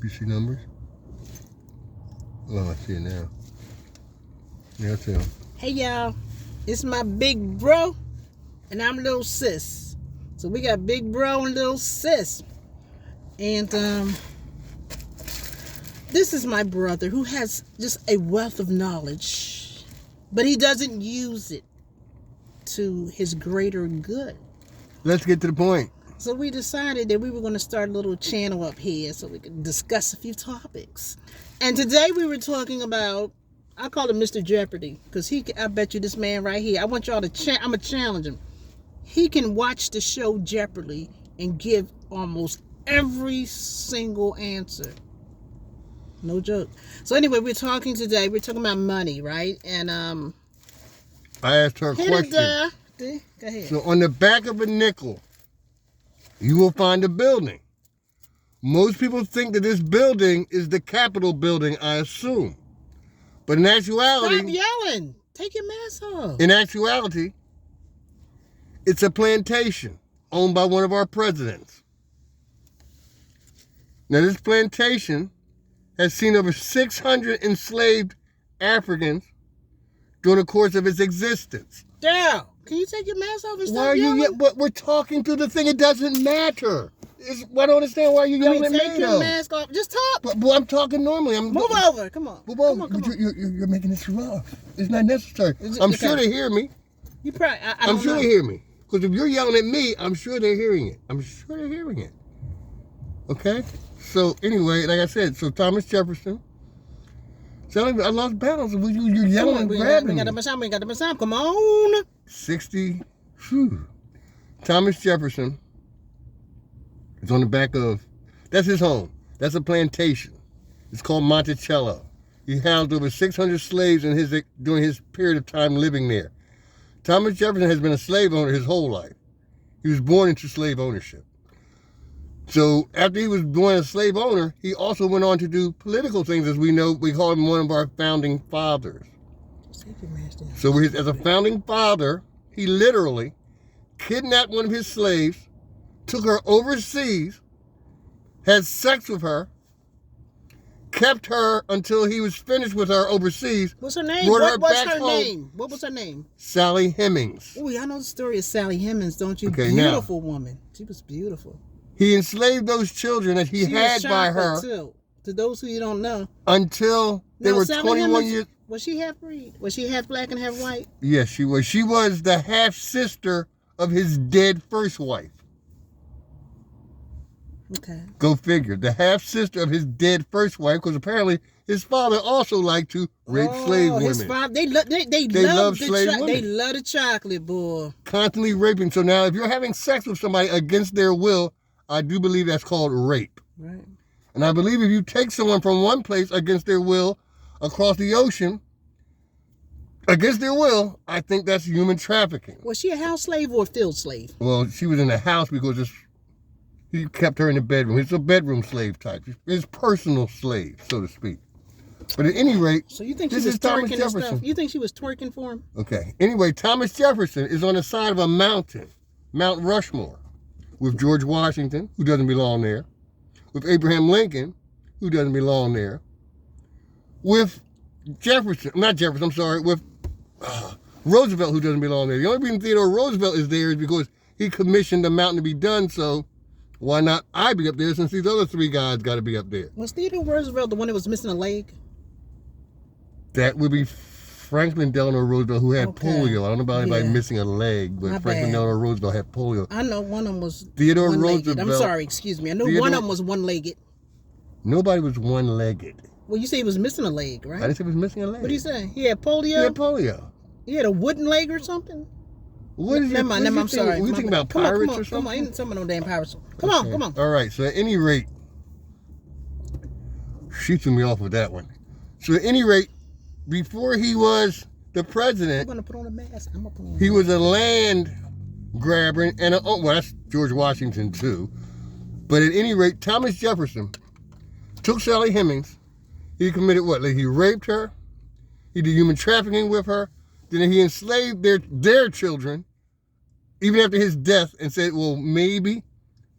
UPC numbers. Oh, I see it now. Yeah, I see him. Hey y'all, it's my big bro, and I'm little sis. So we got big bro and little sis, and this is my brother who has just a wealth of knowledge, but he doesn't use it to his greater good. Let's get to the point. So we decided that we were going to start a little channel up here so we could discuss a few topics. And today we were talking about, I call him Mr. Jeopardy, because I bet you this man right here, I want y'all to, I'm going to challenge him. He can watch the show Jeopardy and give almost every single answer. No joke. So anyway, we're talking about money, right? And I asked her a question. Go ahead. So on the back of a nickel, you will find a building. Most people think that this building is the Capitol building, I assume. But in actuality... Stop yelling. Take your mask off. In actuality, it's a plantation owned by one of our presidents. Now, this plantation has seen over 600 enslaved Africans during the course of its existence. Daryl, can you take your mask off and stop Why are yelling? you yelling? But we're talking through the thing. It doesn't matter. I don't understand why you're yelling at me. Take your mask off. Just talk. But I'm talking normally. Move over. Come on. Move over. Come on. You're making this rough. It's not necessary. I'm sure they hear me. You probably. I'm sure they hear me. Because if you're yelling at me, I'm sure they're hearing it. Okay? So anyway, like I said, so Thomas Jefferson. I lost balance. You're yelling and grabbing me. We got the much time. Come on. 60. Whew. Thomas Jefferson is on the back of, that's his home. That's a plantation. It's called Monticello. He housed over 600 slaves during his period of time living there. Thomas Jefferson has been a slave owner his whole life. He was born into slave ownership. So after he was born a slave owner, he also went on to do political things. As we know, we call him one of our founding fathers. So as a founding father, he literally kidnapped one of his slaves, took her overseas, had sex with her, kept her until he was finished with her overseas. What's her name? What was her name? Sally Hemings. Oh, I know the story of Sally Hemings, don't you? Okay, beautiful woman. She was beautiful. He enslaved those children that he had by her. Too. To those who you don't know. Until they were Sally 21 Hemings, years. Was she half breed? Was she half black and half white? Yes, she was. She was the half sister of his dead first wife. Okay. Go figure. The half sister of his dead first wife, because apparently his father also liked to rape slave women. His father, they love slave women. They love the chocolate, boy. Constantly raping. So now, if you're having sex with somebody against their will, I do believe that's called rape. Right. And I believe if you take someone from one place against their will across the ocean, against their will, I think that's human trafficking. Was she a house slave or a field slave? Well, she was in the house because he kept her in the bedroom. It's a bedroom slave type. His personal slave, so to speak. But at any rate, so you think this she was is Thomas twerking Jefferson. and stuff? You think she was twerking for him? Okay. Anyway, Thomas Jefferson is on the side of a mountain, Mount Rushmore, with George Washington, who doesn't belong there, with Abraham Lincoln, who doesn't belong there, with with Roosevelt, who doesn't belong there. The only reason Theodore Roosevelt is there is because he commissioned the mountain to be done, so why not I be up there since these other three guys got to be up there? Was Theodore Roosevelt the one that was missing a leg? That would be Franklin Delano Roosevelt, who had polio. I don't know about anybody missing a leg, but Franklin Delano Roosevelt had polio. I know one of them was Theodore one-legged. Roosevelt. I'm sorry, excuse me. I know one of them was one-legged. Nobody was one-legged. Well, you say he was missing a leg, right? I didn't say he was missing a leg. What did you say? He had polio? He had polio. He had a wooden leg or something? Never mind, I'm sorry. Were you thinking about pirates or something? Come on, ain't some of them damn pirates. Come on. All right, so at any rate, she threw me off with that one. So at any rate, before he was the president, I'm going to put on a mask. He was a land grabber, and that's George Washington too. But at any rate, Thomas Jefferson took Sally Hemings. He committed what? Like he raped her. He did human trafficking with her. Then he enslaved their children, even after his death, and said, well, maybe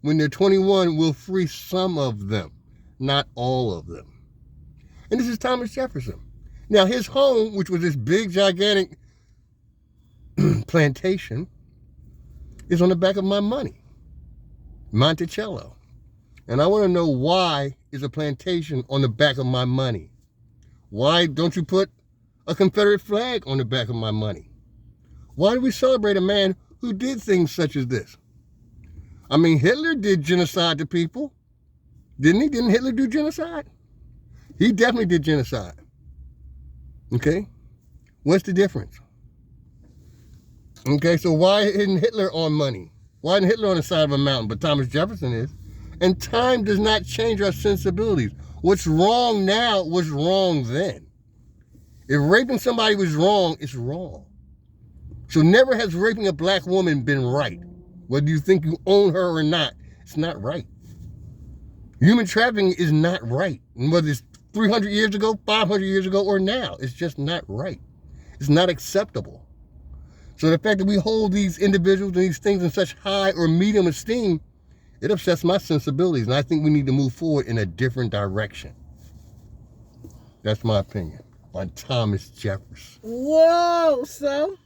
when they're 21, we'll free some of them. not all of them. And this is Thomas Jefferson. Now, his home, which was this big, gigantic plantation, is on the back of my money, Monticello. And I want to know, why is a plantation on the back of my money? Why don't you put a Confederate flag on the back of my money? Why do we celebrate a man who did things such as this? I mean, Hitler did genocide to people. Didn't he? Didn't Hitler do genocide? He definitely did genocide. Okay? What's the difference? Okay, so why isn't Hitler on money? Why isn't Hitler on the side of a mountain, but Thomas Jefferson is? And time does not change our sensibilities. What's wrong now was wrong then. If raping somebody was wrong, it's wrong. So never has raping a black woman been right. Whether you think you own her or not, it's not right. Human trafficking is not right. And whether it's 300 years ago, 500 years ago, or now, it's just not right. It's not acceptable. So the fact that we hold these individuals and these things in such high or medium esteem, it upsets my sensibilities. And I think we need to move forward in a different direction. That's my opinion on Thomas Jefferson. Whoa, so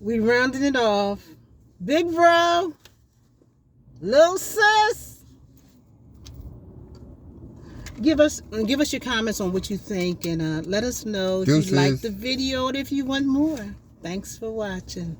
we rounded it off. Big bro, little sis, give us your comments on what you think, and let us know if you like the video and if you want more. Thanks for watching.